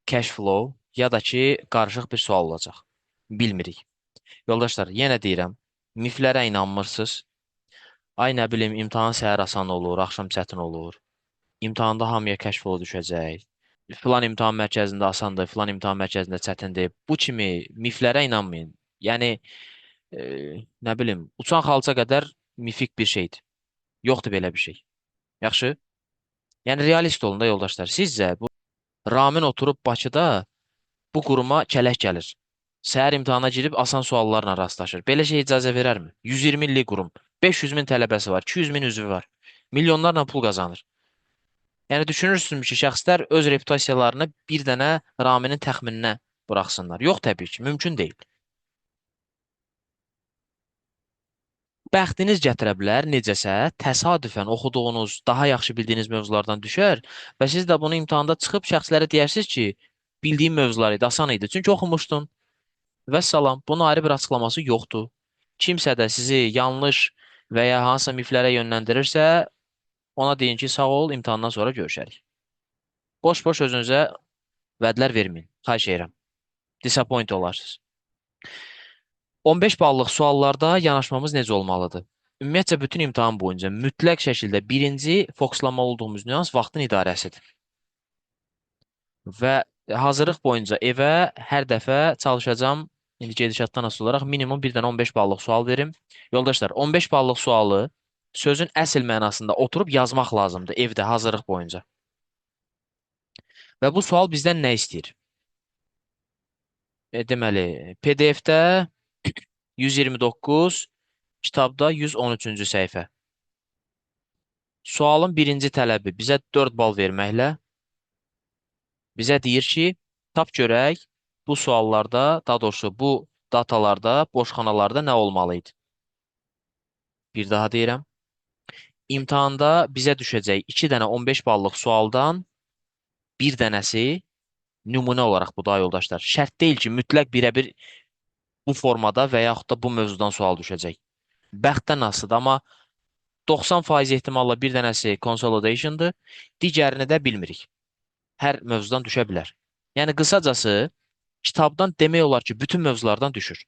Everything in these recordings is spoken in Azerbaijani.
cash flow, ya da ki qarışıq bir sual olacaq. Bilmirik. Yoldaşlar, yenə deyirəm, miflərə inanmırsınız. Ay nə bilim, imtahan səhər asan olur, axşam çətin olur. İmtahanda hamıya cash flow düşəcək. Filan imtahan mərkəzində asandır, filan imtahan mərkəzində çətindir. Bu kimi miflərə inanmayın. Yəni, e, nə bilim, uçan xalça qədər mifik bir şeydir. Yoxdur belə bir şey. Yaxşı? Yəni realist olun da yoldaşlar. Sizcə bu Ramin oturub Bakıda bu quruma kələk gəlir. Səhər imtahana girib asan suallarla rastlaşır. Belə şey icazə verərmi? 120 illik qurum. 500 min tələbəsi var, 200 min üzvü var. Milyonlarla pul qazanır. Yəni düşünürsünüz ki, şəxslər öz reputasiyalarını bir dənə Raminin təxmininə buraxsınlar. Yox, təbii ki, mümkün deyil. Bəxtiniz gətirə bilər, necəsə təsadüfən oxuduğunuz, daha yaxşı bildiyiniz mövzulardan düşər və siz də bunu imtahanda çıxıb şəxslərə deyərsiniz ki, bildiyim mövzular idi, asan idi. Çünki oxumuşdun. Vəssalam, bunun ayrı bir açıqlaması yoxdur. Kimsə də sizi yanlış və ya hansısa miflərə yönləndirirsə, ona deyin ki, sağ ol, imtahandan sonra görüşərik. Boş-boş özünüzə vədlər verməyin. Xahiş edirəm. Disappoint olarsınız. 15 ballıq suallarda yanaşmamız necə olmalıdır? Ümumiyyətcə, bütün imtahan boyunca mütləq şəkildə birinci fokslama olduğumuz nüans vaxtın idarəsidir. Və hazırlıq boyunca evə hər dəfə çalışacağam, indi gedişatdan asılı olaraq minimum bir dənə 15 ballıq sual verim. Yoldaşlar, 15 ballıq sualı sözün əsl mənasında oturub yazmaq lazımdır evdə hazırlıq boyunca. Və bu sual bizdən nə istəyir? Deməli, PDF-də 129, kitabda 113-cü səhifə. Sualın birinci tələbi bizə 4 bal verməklə bizə deyir ki, tap görək bu suallarda, daha doğrusu bu datalarda, boşxanalarda nə olmalı idi? Bir daha deyirəm. İmtahanda bizə düşəcək 2 dənə 15 ballıq sualdan bir dənəsi nümunə olaraq bu da yoldaşlar. Şərt deyil ki, mütləq birəbir bu formada və yaxud da bu mövzudan sual düşəcək. Bəxtdən asılıdır, amma 90% ehtimalla bir dənəsi consolidation'dır, digərini də bilmirik. Hər mövzudan düşə bilər. Yəni qısacası kitabdan demək olar ki, bütün mövzulardan düşür.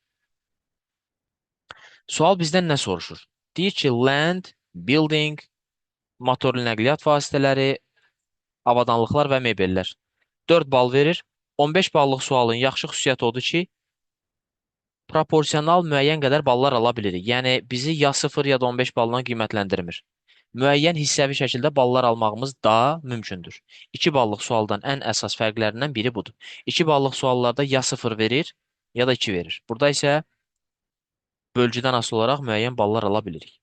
Sual bizdən nə soruşur? Deyir ki, land, building, motorlu nəqliyyat vasitələri, avadanlıqlar və mebellər. 4 bal verir. 15 ballıq sualın yaxşı xüsusiyyəti odur ki, proporsional müəyyən qədər ballar ala bilirik. Yəni bizi ya 0 ya da 15 balla qiymətləndirmir. Müəyyən hissəvi şəkildə ballar almağımız da mümkündür. 2 ballıq sualdan ən əsas fərqlərindən biri budur. 2 ballıq suallarda ya 0 verir, ya da 2 verir. Burada isə bölgüdən asılı olaraq müəyyən ballar ala bilirik.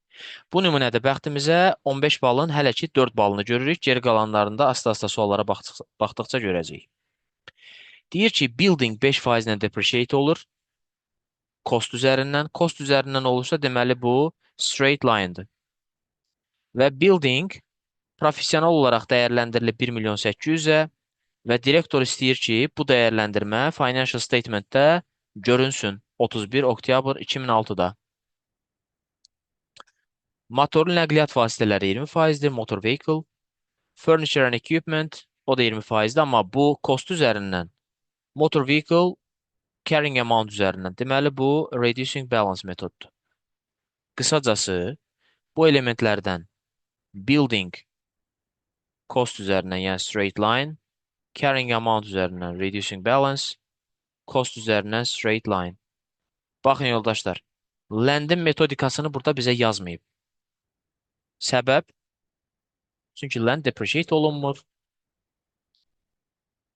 Bu nümunədə bəxtimizə 15 balın hələ ki 4 balını görürük. Geri qalanlarında asta-asta suallara baxdıqca görəcəyik. Deyir ki, building 5% ilə depreciate olur. Cost üzərindən. Cost üzərindən olursa, deməli bu straight line-dır. Və building professional olaraq dəyərləndirilib 1.800.000-ə və direktor istəyir ki, bu dəyərləndirmə financial statement-də görünsün 31 oktyabr 2006-da. Motorlu nəqliyyat vasitələri 20%-dir, motor vehicle. Furniture and equipment o da 20%-dir, amma bu cost üzərindən motor vehicle carrying amount üzərindən. Deməli, bu reducing balance metoddur. Qısacası, bu elementlərdən building cost üzərindən, yəni straight line, carrying amount üzərindən reducing balance, cost üzərindən straight line. Baxın yoldaşlar, landin metodikasını burada bizə yazmayıb. Səbəb? Çünki land depreciate olunmur.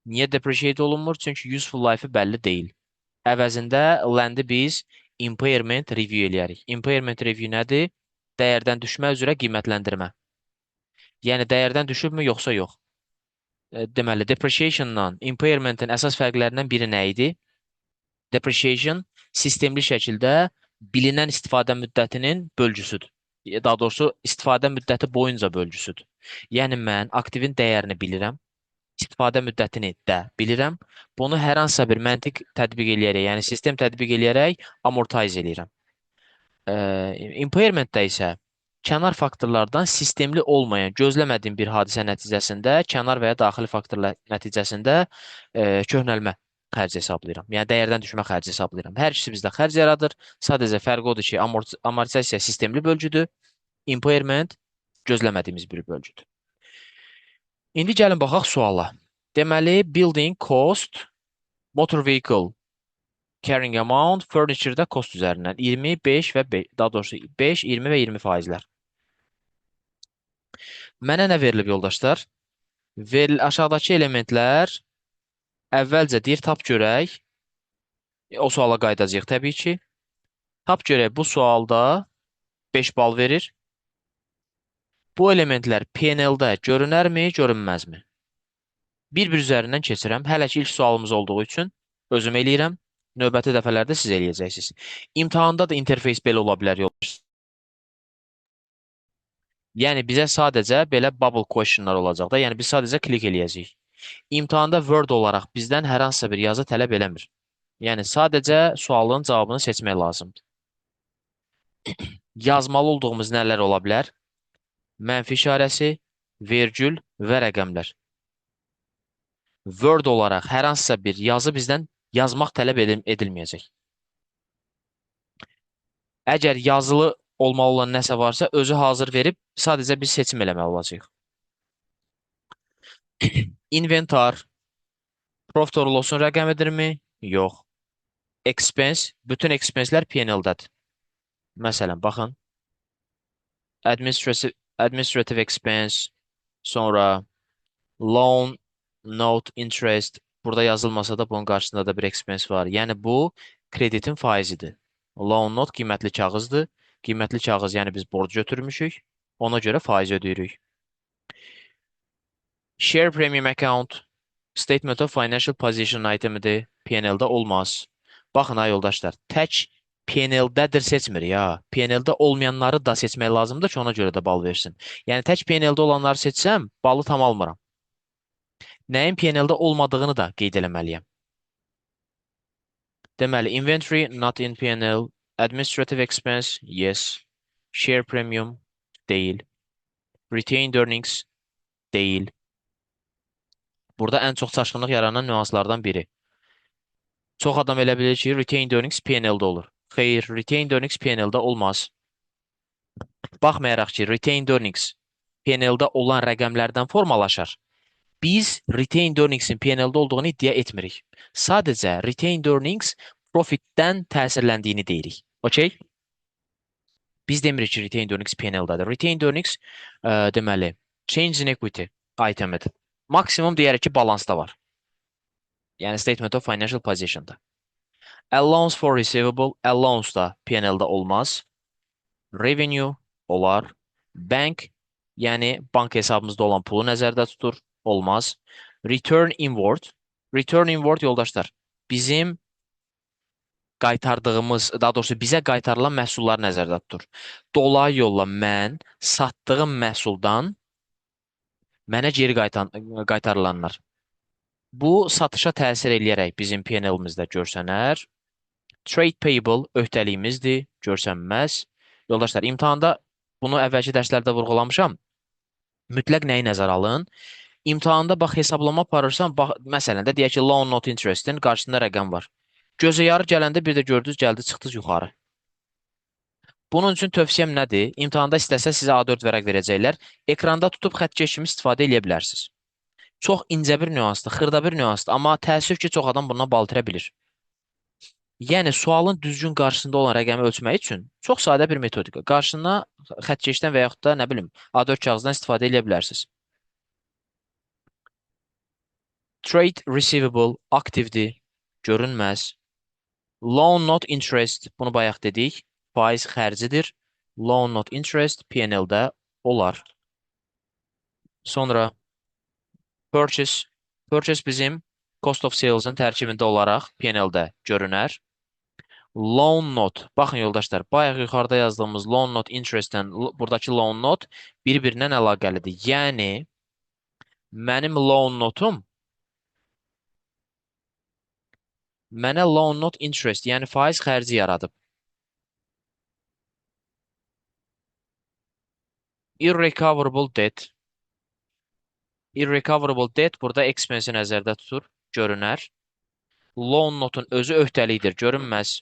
Niyə depreciate olunmur? Çünki useful life-ı bəlli deyil. Əvəzində landi biz impairment review eləyərik. Impairment review nədir? Dəyərdən düşmə üzrə qiymətləndirmə. Yəni dəyərdən düşübmü, yoxsa yox? Deməli, depreciation-la impairment-in əsas fərqlərindən biri nə idi? Depreciation sistemli şəkildə bilinən istifadə müddətinin bölgüsüdür. Daha doğrusu istifadə müddəti boyunca bölgüsüdür. Yəni mən aktivin dəyərini bilirəm, istifadə müddətini də bilirəm. Bunu hər hansısa bir məntiq tətbiq eləyərək, yəni sistem tətbiq eləyərək amortize eləyirəm. Impairment-də isə Kənar faktorlardan sistemli olmayan, gözləmədiyin bir hadisə nəticəsində, kənar və ya daxili faktorlar nəticəsində köhnəlmə xərci hesablayıram. Yəni dəyərdən düşmə xərci hesablayıram. Hər ikisi bizdə xərc yaradır. Sadəcə fərqi odur ki, amortizasiya sistemli bölgüdür, impairment gözləmədiyimiz bir bölgüdür. İndi gəlin baxaq suala. Deməli, building cost, motor vehicle carrying amount, furniture-də cost üzərindən 25 və 5, daha doğrusu 5, 20 və 20 faizlər. Mənə nə verilib yoldaşlar? Aşağıdakı elementlər əvvəlcə deyir tap görək. O suala qayıdacağıq təbii ki. Tap görək bu sualda 5 bal verir. Bu elementlər PNL-də görünərmi, görünməzmi? Bir-bir üzərindən keçirəm. Hələ ki ilk sualımız olduğu üçün özüm eləyirəm. Növbəti dəfələrdə siz eləyəcəksiniz. İmtahanda da interfeys belə ola bilər yoldaşlar. Yəni bizə sadəcə belə bubble questionlar olacaq da. Yəni biz sadəcə klik eləyəcəyik. İmtahanda Word olaraq bizdən hər hansısa bir yazı tələb eləmir. Yəni sadəcə sualın cavabını seçmək lazımdır. Yazmalı olduğumuz nələr ola bilər? Mənfi işarəsi, vergül və rəqəmlər. Word olaraq hər hansısa bir yazı bizdən yazmaq tələb edilməyəcək. Əgər yazılı olmalı olan nəsə varsa, özü hazır verib sadəcə bir seçim eləməli olacağıq. Inventar profit or loss-un rəqəmidirmi? Yox. Expense, bütün expense-lər P&L-dədir. Məsələn, baxın. Administrative expense, sonra loan, note, interest. Burada yazılmasa da bunun qarşısında da bir expense var. Yəni bu kreditin faizidir. Loan note qiymətli kağızdır. Qiymətli kağız, yəni biz borc götürmüşük. Ona görə faiz ödəyirik. Share premium account, statement of financial position itemidir. P&L-də olmaz. Baxın ha yoldaşlar, tək P&L-dədir seçmir ya. P&L-də olmayanları da seçmək lazımdır ki, ona görə də bal versin. Yəni tək P&L-də olanları seçsəm, balı tam almıram. Nəyin P&L-də olmadığını da qeyd eləməliyəm. Deməli, inventory, not in P&L, administrative expense, yes. Share premium, deyil. Retained earnings, deyil. Burada ən çox çaşqınlıq yaranan nüanslardan biri. Çox adam elə bilir ki, retained earnings P&L-də olur. Xeyr, retained earnings P&L-də olmaz. Baxmayaraq ki, retained earnings P&L-də olan rəqəmlərdən formalaşır. Biz retained earnings-in P&L-də olduğunu iddia etmirik. Sadəcə retained earnings profitdən təsirləndiyini deyirik. Okay? Biz demirik ki, retained earnings P&L-dadır. Retained earnings deməli, change in equity itemidir. Maksimum deyərək ki, balansda var. Yəni statement of financial position-da. Allowance for receivable, allowance da P&L-da olmaz. Revenue olar. Bank, yəni bank hesabımızda olan pulu nəzərdə tutur. Olmaz. Return inward. Return inward yoldaşlar. Bizim qaytardığımız, daha doğrusu bizə qaytarılan məhsullar nəzərdə tutur. Dolayı yolla mən satdığım məhsuldan mənə geri qaytarılanlar. Bu satışa təsir eləyərək bizim P&L-imizdə görsənər. Trade payable öhdəliyimizdir, görsənməz. Yoldaşlar, imtahanda bunu əvvəlki dərslərdə vurğulamışam. Mütləq nəyi nəzərə alın? İmtahanda bax hesablama aparırsan, bax məsələn də deyək ki, loan not interest-in qarşısında rəqəm var. Gözə yarı gələndə bir də gördünüz, gəldi, çıxdınız yuxarı. Bunun üçün tövsiyəm nədir? İmtahanda istəsə sizə A4 vərəq verəcəklər. Ekranda tutub xəttkeş kimi istifadə edə bilərsiniz. Çox incə bir nüansdır, xırda bir nüansdır, amma təəssüf ki, çox adam bundan bal itirə bilir. Yəni sualın düzgün qarşısında olan rəqəmi ölçmək üçün çox sadə bir metodika. Qarşısına xəttkeşdən və yaxud da nə bilim A4 kağızdan istifadə edə bilərsiniz. Trade receivable aktivdir, görünməz. Loan not interest, bunu bayaq dedik, faiz xərcidir. Loan not interest P&L-də olar. Sonra purchase. Purchase bizim cost of sales-ın tərkibində olaraq P&L-də görünər. Loan note. Baxın yoldaşlar, bayaq yuxarıda yazdığımız loan note interest-dən buradakı loan note bir-birindən əlaqəlidir. Yəni mənim loan notum mənə loan note interest, yəni faiz xərci yaradıb. Irrecoverable debt. Irrecoverable debt burada expense nəzərdə tutur, görünər. Loan notun özü öhdəlikdir, görünməz.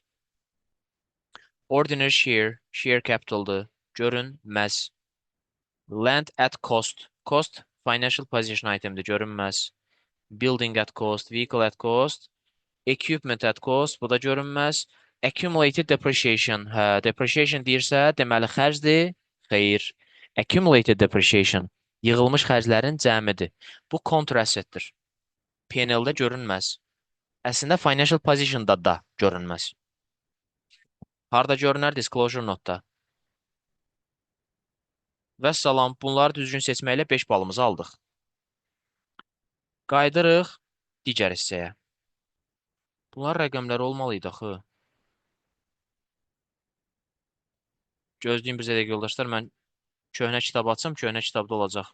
Ordinary share, share capitaldır, görünməz. Land at cost, cost financial position itemdir, görünməz. Building at cost, vehicle at cost, equipment at cost, bu da görünməz. Accumulated depreciation, hə, depreciation deyirsə, deməli xərcdir, xeyr. Accumulated depreciation, yığılmış xərclərin cəmidir. Bu contra-assetdir. P&L-də görünməz. Əslində financial position-da da görünməz. Harda görünər? Disclosure notda. Vəssalam, bunları düzgün seçməklə 5 balımızı aldıq. Qaydırıq digər hissəyə. Bunlar rəqəmlər olmalıydı axı. Gözləyin bizə də yoldaşlar, mən köhnə kitab açım, köhnə kitabda olacaq.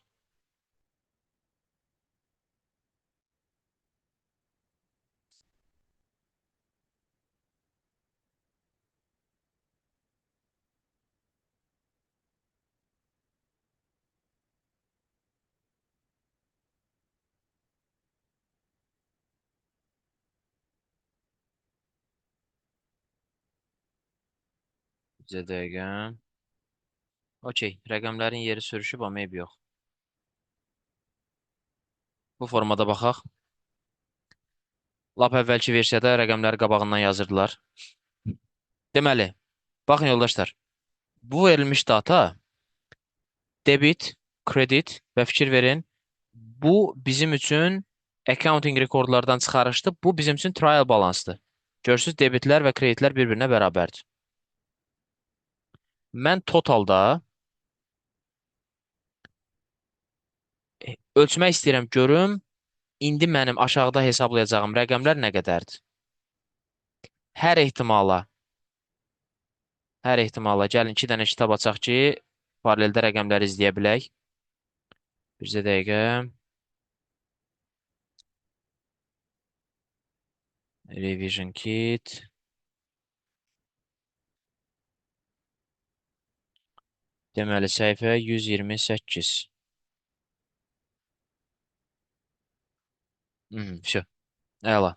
Bizə dəqiqə. Okey, rəqəmlərin yeri sürüşüb, amma eyb yox. Bu formada baxaq. Lap əvvəlki versiyada rəqəmləri qabağından yazırdılar. Deməli, baxın yoldaşlar. Bu verilmiş data debit, kredit və fikir verin. Bu bizim üçün accounting rekordlardan çıxarışdı. Bu bizim üçün trial balansdır. Görürsünüz, debitlər və kreditlər bir-birinə bərabərdir. Mən totalda ölçmək istəyirəm, görüm, indi mənim aşağıda hesablayacağım rəqəmlər nə qədərdir? Hər ehtimala, gəlin 2 dənə kitab açaq ki, paraleldə rəqəmləri izləyə bilək. Bizə dəqiqə. Revision kit. Deməli, səhifə 128. Şu. Əla.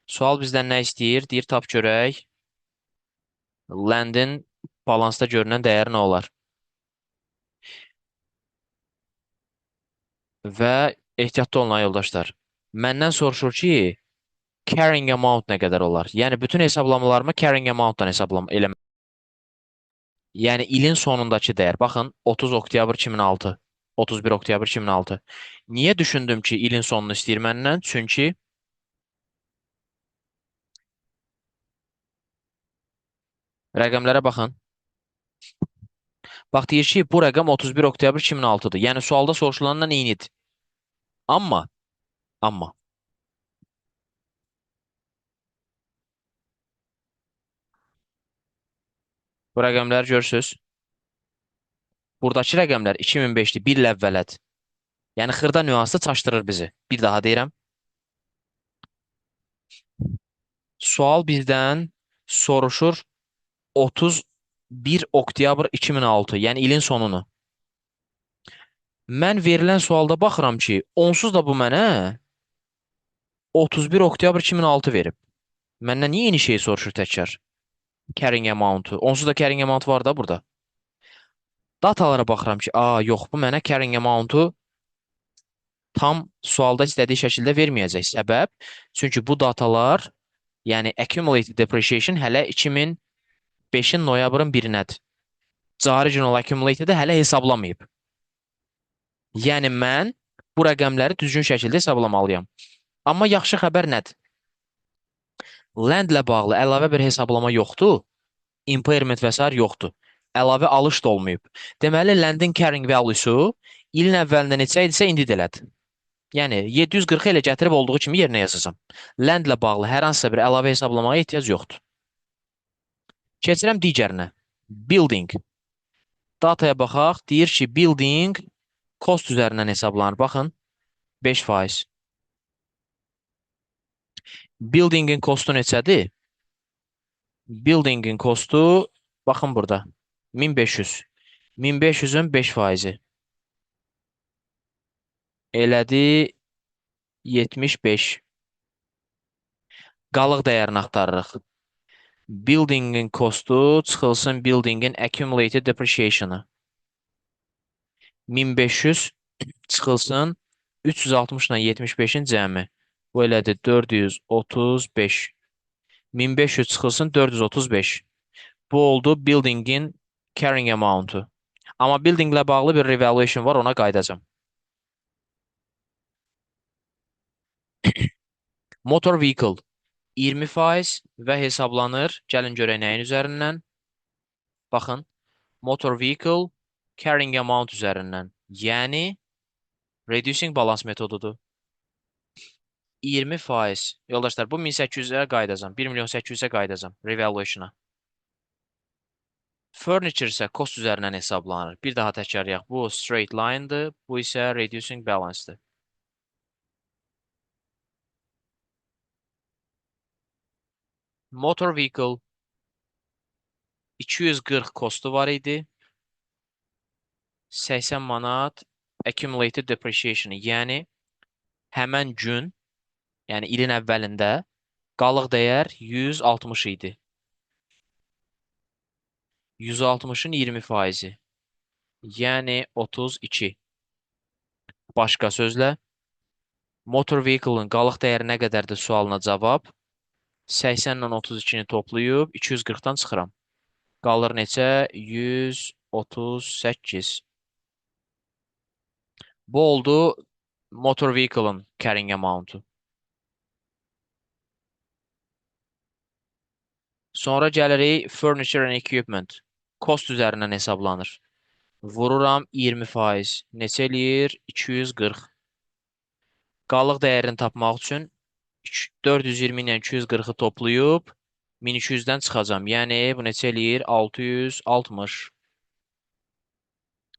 Sual bizdən nə istəyir? Deyir, tap görək. Landin balansda görünən dəyər nə olar? Və ehtiyatlı olun yoldaşlar. Məndən soruşur ki, carrying amount nə qədər olar? Yəni, bütün hesablamalarımı carrying amountdan hesablam. Yəni, ilin sonundakı dəyər. Baxın, 30 oktyabr 2006, 31 oktyabr 2006. Niyə düşündüm ki, ilin sonunu istəyir məndən? Çünki rəqəmlərə baxın. Bax, deyir ki, bu rəqəm 31 oktyabr 2006-dır. Yəni, sualda soruşulandan eynidir. Amma, bu rəqəmləri görürsünüz. Buradakı rəqəmlər 2005-dir, 1 il əvvələdir. Yəni, xırda nüansda çaşdırır bizi. Bir daha deyirəm. Sual bizdən soruşur 31 oktyabr 2006, yəni ilin sonunu. Mən verilən sualda baxıram ki, onsuz da bu mənə 31 oktyabr 2006 verib. Məndən niyə yeni şey soruşur təkrar? Carrying amount-u. Onsuz da carrying amount var da burada. Datalara baxıram ki, yox, bu mənə carrying amount-u tam sualda istədiyi şəkildə verməyəcək. Səbəb, çünki bu datalar, yəni accumulated depreciation hələ 2005-in noyabrın 1-nədir. Cari gün accumulated-i hələ hesablamayıb. Yəni mən bu rəqəmləri düzgün şəkildə hesablamalıyam. Amma yaxşı xəbər nədir? Landlə bağlı əlavə bir hesablama yoxdur. Impairment və s. yoxdur. Əlavə alış da olmayıb. Deməli, landin carrying value-su ilin əvvəlində neçə idisə indi də elədir. Yəni, 740 elə gətirib olduğu kimi yerinə yazacağam. Landlə bağlı hər hansısa bir əlavə hesablamaya ehtiyac yoxdur. Keçirəm digərinə. Building. Dataya baxaq. Deyir ki, building cost üzərindən hesablanır. Baxın, 5%. Buildingin costu neçədir? Buildingin costu, baxın burada, 1500. 1500-ün 5%. Elədi 75. Qalıq dəyərini axtarırıq. Buildingin costu çıxılsın buildingin accumulated depreciation'ı. 1500 çıxılsın 360 ilə 75-in cəmi. Bu elədir 435. 1500 çıxılsın 435. Bu oldu buildingin carrying amount'u. Amma buildinglə bağlı bir revaluation var, ona qayıdacağım. Motor vehicle 20% və hesablanır. Gəlin görək nəyin üzərindən. Baxın, motor vehicle carrying amount üzərindən. Yəni reducing balance metodudur. 20%. Yoldaşlar, bu 1800-ə qayıdacam. 1.800-ə qayıdacam revaluation'a. Furniture isə cost üzərindən hesablanır. Bir daha təkrarlayaq. Bu straight line'dır. Bu isə reducing balance'dır. Motor vehicle 240 kostu var idi. 80 manat accumulated depreciation, yəni həmən gün, yəni ilin əvvəlində qalıq dəyər 160 idi. 160-ın 20%, yəni 32. Başqa sözlə, motor vehicle-ın qalıq dəyəri nə qədərdir sualına cavab 80 ilə 32-ni toplayıb 240-dan çıxıram. Qalır neçə? 138. Bu oldu motor vehicle-ın carrying amount-u. Sonra gəlirik furniture and equipment. Cost üzərindən hesablanır. Vururam 20%. Neçə eləyir? 240. Qalıq dəyərini tapmaq üçün 420 ilə 240-ı toplayıb 1200-dən çıxacam. Yəni bu neçə eləyir? 660.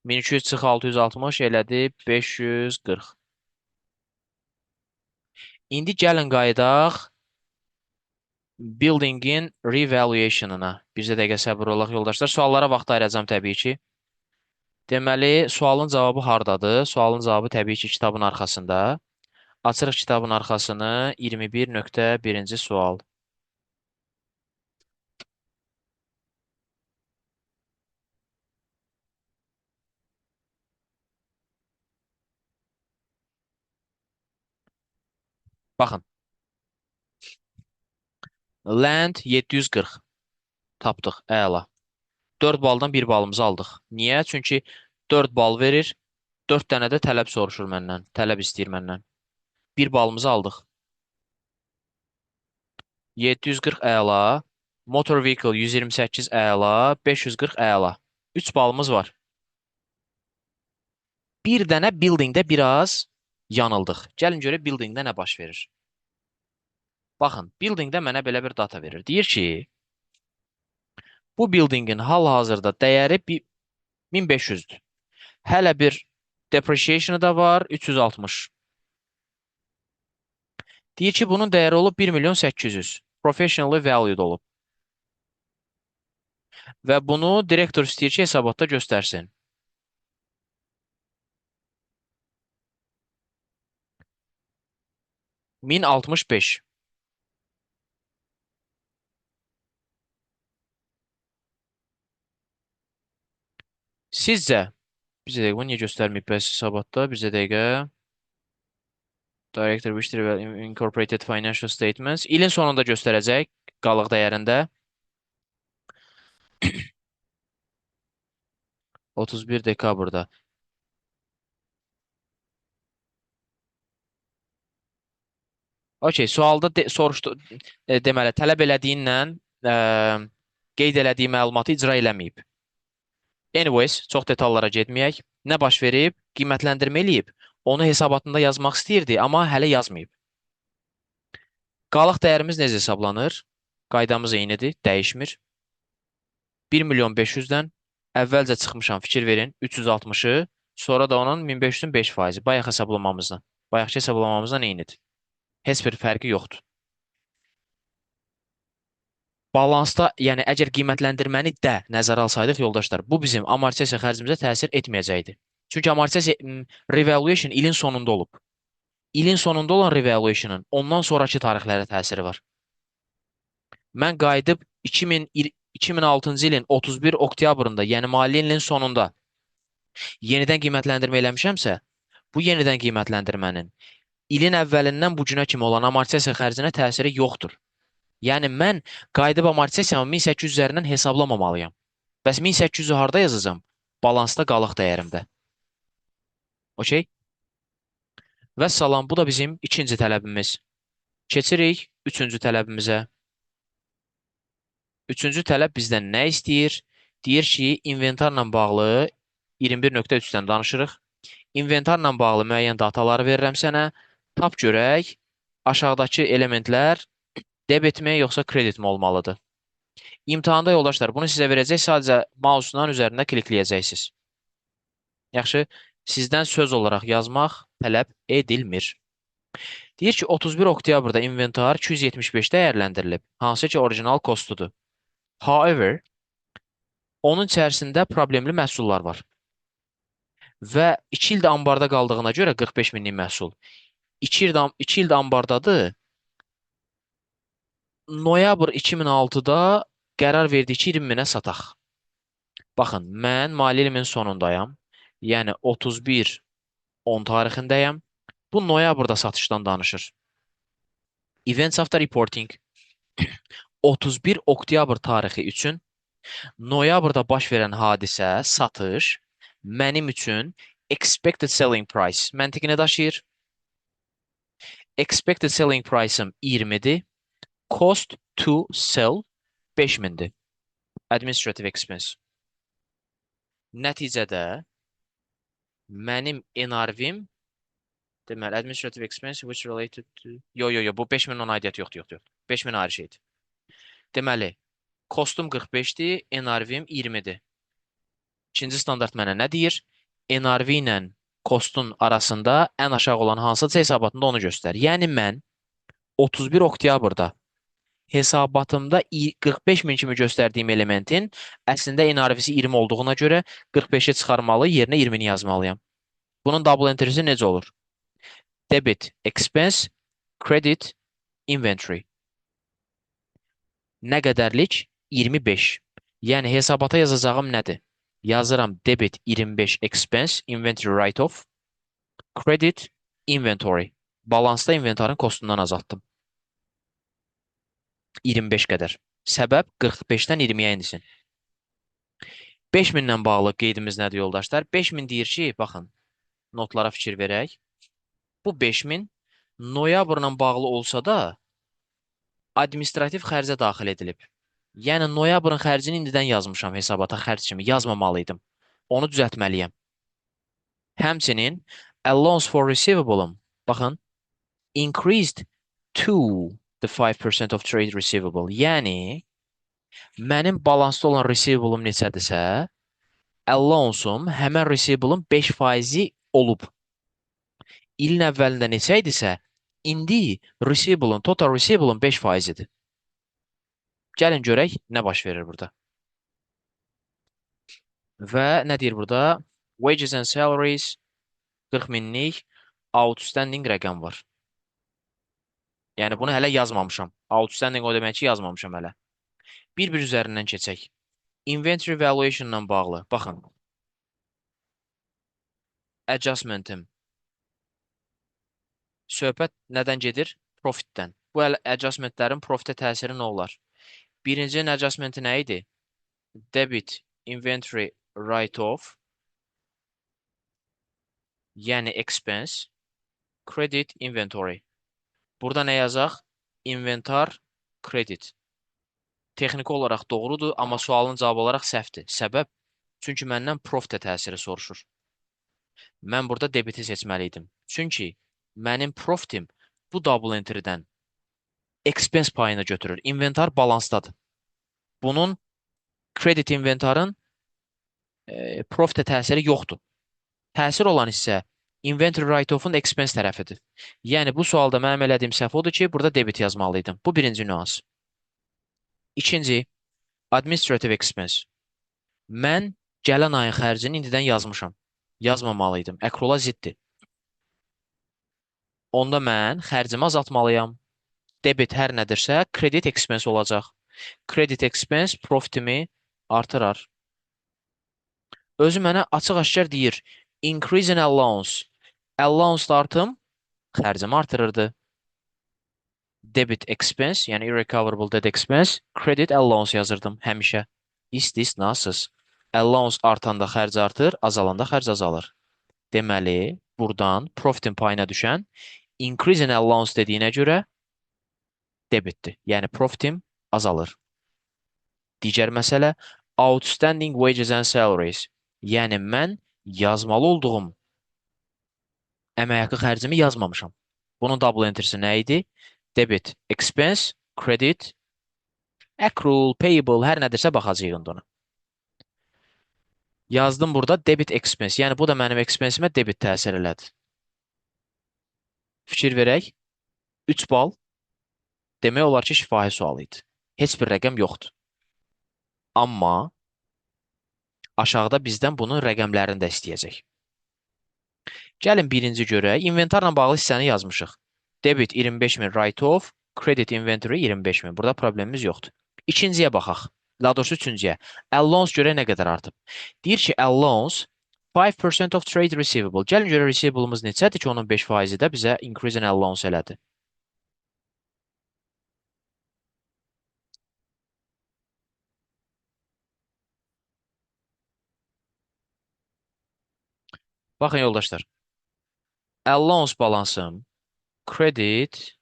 1200 çıx 660 elədi 540. İndi gəlin qayıdaq buildingin revaluation'ına. Bizə dəqiqə səbir olaq yoldaşlar. Suallara vaxt ayıracam təbii ki. Deməli, sualın cavabı hardadır? Sualın cavabı təbii ki, kitabın arxasında. Açırıq kitabın arxasını. 21.1-ci sual. Baxın. Land 740. Tapdıq. Əla. 4 baldan 1 balımızı aldıq. Niyə? Çünki 4 bal verir. 4 dənə də tələb soruşur məndən. Tələb istəyir məndən. 1 balımızı aldıq. 740 əla. Motor vehicle 128 əla. 540 əla. 3 balımız var. Bir dənə buildingdə biraz yanıldıq. Gəlin görək buildingdə nə baş verir. Baxın, buildingdə mənə belə bir data verir. Deyir ki, bu buildingin hal-hazırda dəyəri 1500-dür. Hələ bir depreciation'ı da var 360. Deyir ki, bunun dəyəri olub 1.800.000. Professionally valued olub. Və bunu direktor istəyir ki, hesabatda göstərsin. $1065. Sizcə, bizə dəqiqə, bu niyə göstərməyib bəs hesabatda? Bizə dəqiqə, Director Wish Incorporated Financial Statements. İlin sonunda göstərəcək qalıq dəyərində. 31 dekabrda. Okey, sualda soruşdu, deməli, tələb elədiyindən qeyd elədiyi məlumatı icra eləməyib. Anyways, çox detallara getməyək. Nə baş verib? Qiymətləndirmə eləyib. Onu hesabatında yazmaq istəyirdi, amma hələ yazmayıb. Qalıq dəyərimiz necə hesablanır? Qaydamız eynidir, dəyişmir. 1.500.000-dən əvvəlcə çıxmışam, fikir verin, 360-ı, sonra da onun 1500-ün 5%. Bayaq hesablamamızdan. Bayaqki hesablamamızdan eynidir. Heç bir fərqi yoxdur. Balansda, yəni əgər qiymətləndirməni də nəzərə alsaydıq yoldaşlar, bu bizim amortisasiya xərcimizə təsir etməyəcəkdi. Çünki amortisasiya revaluation ilin sonunda olub. İlin sonunda olan revaluation'ın ondan sonraki tarixlərə təsiri var. Mən qayıdıb 2006-cı ilin 31 oktyabrında, yəni maliyyə ilinin sonunda yenidən qiymətləndirmə eləmişəmsə, bu yenidən qiymətləndirmənin ilin əvvəlindən bu günə kimi olan amortisasiya xərcinə təsiri yoxdur. Yəni mən qayıdıb amortisasiyamı 1800 üzərindən hesablamamalıyam. Bəs 1800-ü harda yazacağam? Balansda qalıq dəyərimdə. Okey? Və salam, bu da bizim ikinci tələbimiz. Keçirik üçüncü tələbimizə. Üçüncü tələb bizdən nə istəyir? Deyir ki, inventarla bağlı 21.3-dən danışırıq. İnventarla bağlı müəyyən dataları verirəm sənə. Tap görək, aşağıdakı elementlər debitmi yoxsa kreditmi olmalıdır? İmtahanda yoldaşlar bunu sizə verəcək, sadəcə mouse'dan üzərində klikləyəcəksiniz. Yaxşı, sizdən söz olaraq yazmaq tələb edilmir. Deyir ki, 31 oktyabrda inventar 275 dəyərləndirilib, hansı ki, orijinal kostudur. However, onun içərisində problemli məhsullar var. Və 2 ildə ambarda qaldığına görə 45 minlik məhsul. 2 ildə ambardadır. Noyabr 2006-da qərar verdik ki, 20 minə sataq. Baxın, mən maliyyə ilimin sonundayam. Yəni 31-10 tarixindəyəm. Bu noyabrda satışdan danışır. Events after reporting 31 oktyabr tarixi üçün noyabrda baş verən hadisə, satış mənim üçün expected selling price məntiqini daşıyır. Expected selling price'ım 20-dir. Cost to sell 5000-dir. Administrative expense. Nəticədə mənim NRV-im, deməli, administrative expense which related to... Yo, bu 5000 ona aidiyyəti yoxdur. 5000 ayrı şeydir. Deməli, kostum 45-dir, NRV-im 20-dir. İkinci standart mənə nə deyir? NRV ilə kostun arasında ən aşağı olan hansısa hesabatında onu göstər. Yəni mən 31 oktyabrda hesabatımda 45 min kimi göstərdiyim elementin əslində NRV-si 20 olduğuna görə 45-i çıxarmalı, yerinə 20-ni yazmalıyam. Bunun double entry'si necə olur? Debit, expense, credit, inventory. Nə qədərlik? 25. Yəni hesabata yazacağım nədir? Yazıram debit 25 expense, inventory write-off, credit, inventory. Balansda inventarın kostundan azaltdım. 25 qədər. Səbəb 45-dən 20-yə endisin. 5000 ilə bağlı qeydimiz nədir yoldaşlar? 5000 deyir ki, baxın, notlara fikir verək. Bu 5000 noyabrla bağlı olsa da administrativ xərcə daxil edilib. Yəni noyabrın xərcini indidən yazmışam hesabata xərc kimi, yazmamalıydım. Onu düzəltməliyəm. Həmçinin allowance for receivable-ım, baxın, increased to the 5% of trade receivable. Yəni, mənim balansda olan receivable-ım neçədirsə, allowance-um həmən receivable-ın 5%-i olub. İlin əvvəlində neçə idisə, indi receivable-ın, total receivable-ın 5%-idir. Gəlin görək, nə baş verir burada. Və nə deyir burada? Wages and salaries 40 minlik outstanding rəqəm var. Yəni bunu hələ yazmamışam. Outstanding o demək ki, yazmamışam hələ. Bir-bir üzərindən keçək. Inventory valuation ilə bağlı. Baxın. Adjustment-im. Söhbət nədən gedir? Profitdən. Bu adjustmentlərin profitə təsiri nə olar? Birinci adjustmenti nə idi? Debit inventory write-off, yəni expense, credit inventory. Burada nə yazaq? Inventar credit. Texniki olaraq doğrudur, amma sualın cavabı olaraq səhvdir. Səbəb? Çünki məndən profitə təsiri soruşur. Mən burada debiti seçməliydim. Çünki mənim profitim bu double entry-dən expense payını götürür. Inventar balansdadır. Bunun credit inventarın profitə təsiri yoxdur. Təsir olan isə inventory write-off'un expense tərəfidir. Yəni bu sualda mənim elədiyim səhv odur ki, burada debit yazmalıydım. Bu birinci nüans. İkinci, administrative expense. Mən gələn ayın xərcini indidən yazmışam. Yazmamalıydım. Əkrula ziddir. Onda mən xərcimi azaltmalıyam. Debit hər nədirsə, credit expense olacaq. Credit expense profitimi artırar. Özü mənə açıq-aşkar deyir, increase in allowance. Allowance da artım, xərcimi artırırdı. Debit expense, yəni irrecoverable debt expense, credit allowance yazırdım həmişə. İstisnasız. Allowance artanda xərc artır, azalanda xərc azalır. Deməli, buradan profitin payına düşən increase in allowance dediyinə görə debitdir. Yəni profitim azalır. Digər məsələ outstanding wages and salaries. Yəni mən yazmalı olduğum əmək haqqı xərcimi yazmamışam. Bunun double entry'si nə idi? Debit, expense, credit, accrual, payable, hər nədirsə baxacağıq indi ona. Yazdım burada debit expense. Yəni bu da mənim expense'imə debit təsir elədi. Fikir verək. 3 bal demək olar ki, şifahi sual idi. Heç bir rəqəm yoxdur. Amma aşağıda bizdən bunun rəqəmlərini də istəyəcək. Gəlin birinci görək. İnventarla bağlı hissəni yazmışıq. Debit 25.000 write-off, credit inventory 25.000. Burada problemimiz yoxdur. İkinciyə baxaq. Daha doğrusu üçüncüyə. Allowance görə nə qədər artıb? Deyir ki, allowance 5% of trade receivable. Gəlin görə receivable'ımız neçədir ki, onun 5%-i də bizə increase in allowance elədi. Baxın yoldaşlar. Allowance balansım credit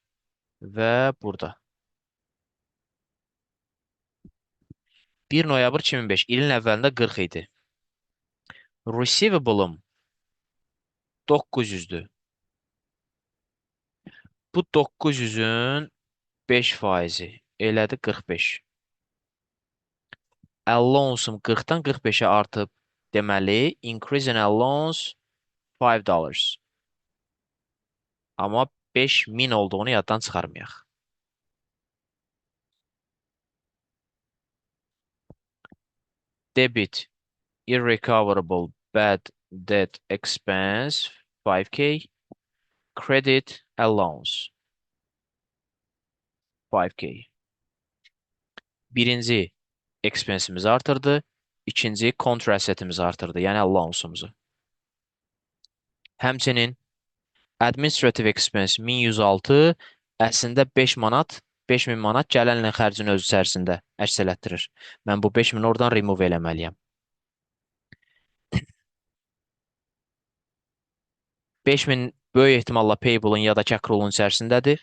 və burada. 1 noyabr 2005 ilin əvvəlində 40 idi. Receivabl'ım 900'dür. Bu 900'ün 5%-i elədi 45. Allowance'ım 40-dan 45-ə artıb. Deməli, increase in allowance $5. Amma 5000 olduğunu yaddan çıxarmayaq. Debit, irrecoverable bad debt expense 5K. Credit allowance 5K. Birinci expense'imizi artırdı. İkinci contra asset'imizi artırdı. Yəni allowance'ımızı. Həmçinin administrative expense 1106 əslində 5 manat, 5000 manat gələn ilin xərcini öz içərisində əks elətdirir. Mən bu 5000 oradan remove eləməliyəm. 5000 böyük ehtimalla payable-ın ya da ki accrual-un içərisindədir.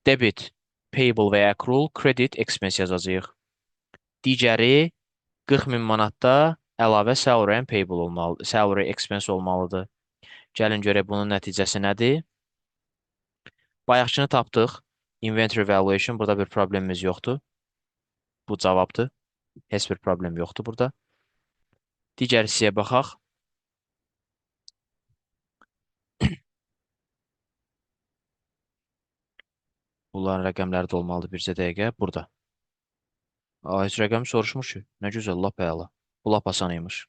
Debit, payable və ya accrual, credit, expense yazacağıq. Digəri 40.000 manatda əlavə salary and payable olmalı, salary expense olmalıdır. Gəlin görək bunun nəticəsi nədir? Bayaqçını tapdıq. Inventory valuation. Burada bir problemimiz yoxdur. Bu cavabdır. Heç bir problem yoxdur burada. Digər hissəyə baxaq. Bunların rəqəmləri də olmalıdır bircə dəqiqə. Burada. Heç rəqəm soruşmuş ki. Nə gözəl, lap əla. Bu lap asan imiş.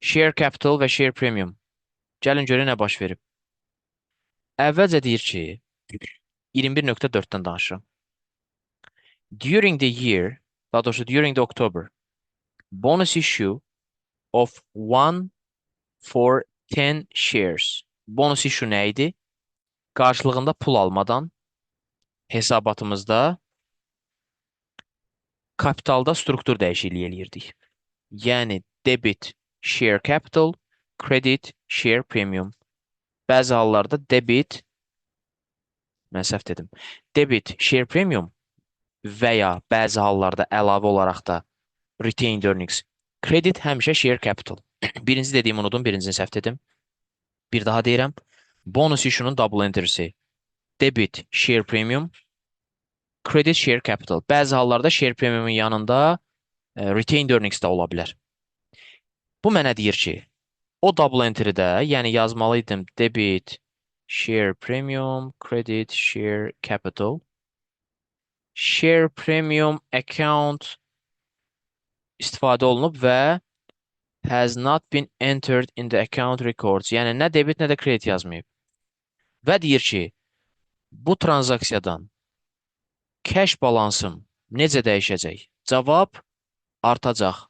Share capital və share premium. Gəlin görək nə baş verib. Əvvəlcə deyir ki, 21.4-dən danışıram. During the year, daha doğrusu during the October, bonus issue of 1 for 10 shares. Bonus issue nə idi? Qarşılığında pul almadan hesabatımızda kapitalda struktur dəyişikliyi eləyirdik. Yəni debit share capital, credit share premium. Bəzi hallarda debit, mən səhv dedim, debit share premium və ya bəzi hallarda əlavə olaraq da retained earnings, credit həmişə share capital. Birinci dediyimi unudum, birincini səhv dedim. Bir daha deyirəm, bonus issue'nun double entry'si debit share premium, credit share capital. Bəzi hallarda share premiumun yanında retained earnings də ola bilər. Bu mənə deyir ki, o double entry'də, yəni yazmalıydım debit share premium, credit share capital. Share premium account istifadə olunub və has not been entered in the account records. Yəni nə debit, nə də kredit yazmayıb. Və deyir ki, bu tranzaksiyadan cash balansım necə dəyişəcək? Cavab artacaq.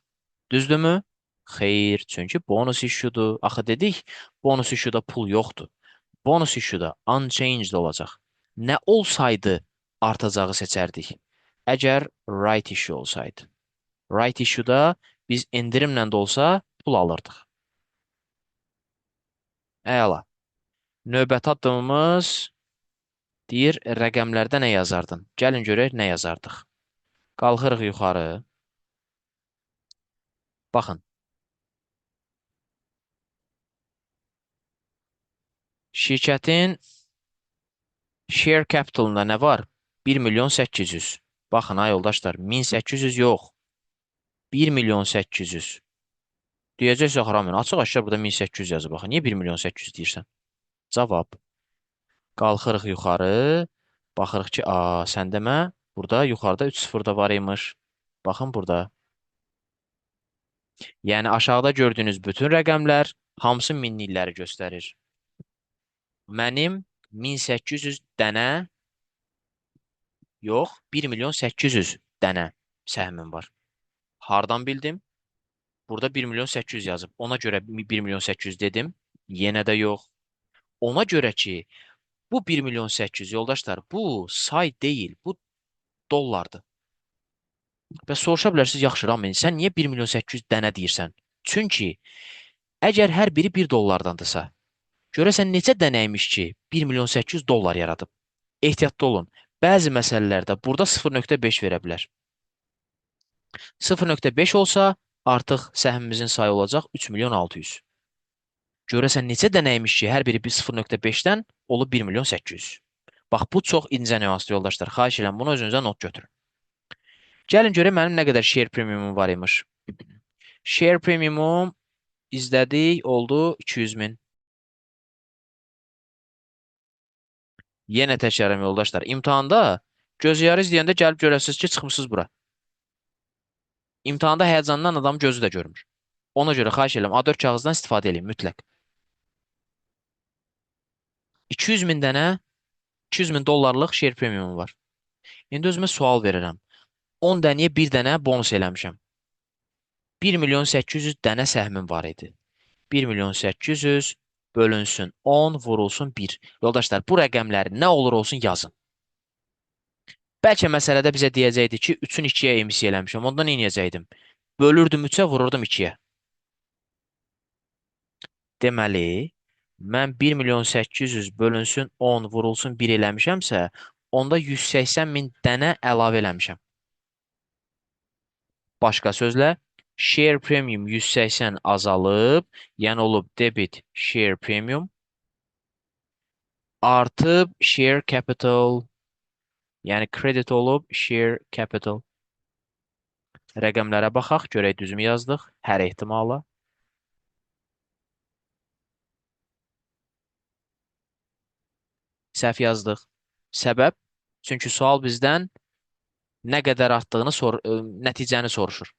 Düzdürmü? Xeyr, çünki bonus issue'dur. Axı dedik, bonus issue'da pul yoxdur. Bonus issue'da unchanged olacaq. Nə olsaydı artacağı seçərdik? Əgər right issue olsaydı. Right issue'da biz endirimlə də olsa pul alırdıq. Əla. Növbəti addımımız deyir, rəqəmlərdə nə yazardın? Gəlin görək nə yazardıq. Qalxırıq yuxarı. Baxın. Şirkətin share capitalında nə var? 1.800.000. Baxın, ay yoldaşlar, 1.800 yox. 1.800.000. Deyəcəksə, xaramın, açıq-aşkar burada 1.800 yazıb. Baxın, niyə 1.800.000 deyirsən? Cavab. Qalxırıq yuxarı. Baxırıq ki, sən demə, burada yuxarıda 3 sıfır da var imiş. Baxın burada. Yəni aşağıda gördüyünüz bütün rəqəmlər hamısı minlikləri göstərir. Mənim 1.800 dənə yox, 1.800.000 dənə səhmim var. Hardan bildim? Burada 1.800.000 yazıb. Ona görə 1.800.000 dedim. Yenə də yox. Ona görə ki, bu 1.800.000 yoldaşlar, bu say deyil, bu dollardır. Və soruşa bilərsiniz, yaxşı, Ramin, sən niyə 1.800.000 dənə deyirsən? Çünki əgər hər biri 1 dollardandırsa, görəsən neçə dənəymiş ki, 1.800.000 dollar yaradıb? Ehtiyatlı olun. Bəzi məsələlərdə burada 0.5 verə bilər. 0.5 olsa, artıq səhmimizin sayı olacaq 3.600.000. Görəsən neçə dənəymiş ki, hər biri 0.5-dən olub 1.800.000. Bax, bu çox incə nüanslı yoldaşlar. Xahiş edirəm, bunu özünüzə not götürün. Gəlin görək mənim nə qədər share premiumum var imiş. Share premiumum izlədik, oldu 200.000. Yenə təkərəm yoldaşlar. İmtahanda göz yarı izləyəndə gəlib görəsiniz ki, çıxmışsınız bura. İmtahanda həyəcandan adam gözü də görmür. Ona görə xahiş edirəm, A4 kağızdan istifadə edin mütləq. 200.000 dənə, 200.000 dollarlıq share premiumum var. İndi özümə sual verirəm. 10 dənəyə 1 dənə bonus eləmişəm. 1.800.000 dənə səhmim var idi. 1.800.000 bölünsün 10, vurulsun 1. Yoldaşlar, bu rəqəmləri nə olur olsun yazın. Bəlkə məsələdə bizə deyəcəkdi ki, 3-ün 2-yə emisiya eləmişəm. Ondan nə edəcəkdim? Bölürdüm 3-ə, vururdum 2-yə. Deməli, mən 1.800.000 bölünsün 10, vurulsun 1 eləmişəmsə, onda 180.000 dənə əlavə eləmişəm. Başqa sözlə, share premium 180 azalıb, yəni olub debit share premium, artıb share capital, yəni credit olub share capital. Rəqəmlərə baxaq, görək düzmü yazdıq, hər ehtimala. Səhv yazdıq. Səbəb? Çünki sual bizdən nə qədər artdığını, nəticəni soruşur.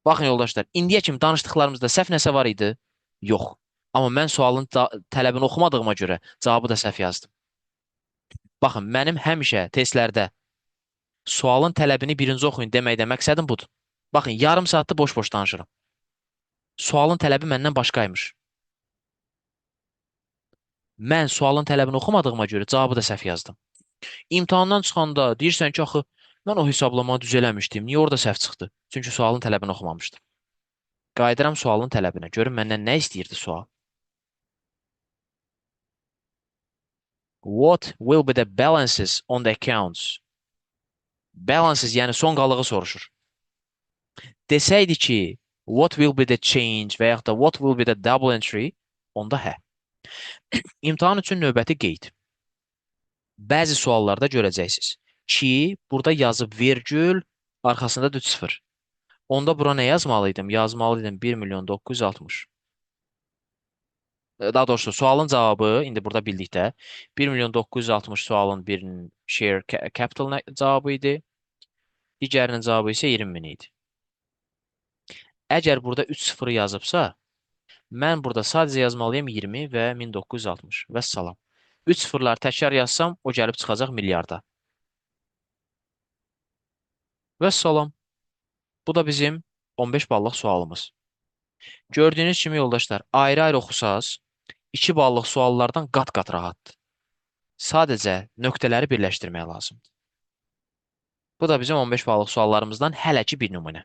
Baxın yoldaşlar, indiyə kimi danışdıqlarımızda səhv nəsə var idi? Yox. Amma mən sualın tələbini oxumadığıma görə cavabı da səhv yazdım. Baxın, mənim həmişə testlərdə sualın tələbini birinci oxuyun deməkdə məqsədim budur. Baxın, yarım saatda boş-boş danışırım. Sualın tələbi məndən başqaymış. Mən sualın tələbini oxumadığıma görə cavabı da səhv yazdım. İmtahandan çıxanda deyirsən ki, axı, mən o hesablamağı düz eləmişdim. Niyə orada səhv çıxdı? Çünki sualın tələbini oxumamışdım. Qayıdıram sualın tələbinə. Görün məndən nə istəyirdi sual? What will be the balances on the accounts? Balances, yəni son qalığı soruşur. Desəydi ki, what will be the change və yaxud da what will be the double entry, onda hə. İmtahan üçün növbəti qeyd. Bəzi suallarda görəcəksiniz ki, burada yazıb vergül, arxasında 0. Onda bura nə yazmalıydım? Yazmalıydım 1.960.000. Daha doğrusu sualın cavabı indi burada bildikdə 1 milyon 960 sualın birinin capital cavabı idi. Digərinin cavabı isə 20 min idi. Əgər burada 3 sıfırı yazıbsa, mən burada sadəcə yazmalıyım 20 və 1960. Vəssalam. 3 sıfırlar təkrar yazsam, o gəlib çıxacaq milyarda. Vəssalam. Bu da bizim 15 ballıq sualımız. Gördüyünüz kimi yoldaşlar, ayrı-ayrı oxusaz, 2 ballıq suallardan qat-qat rahatdır. Sadəcə nöqtələri birləşdirmək lazımdır. Bu da bizim 15 ballıq suallarımızdan hələ ki bir nümunə.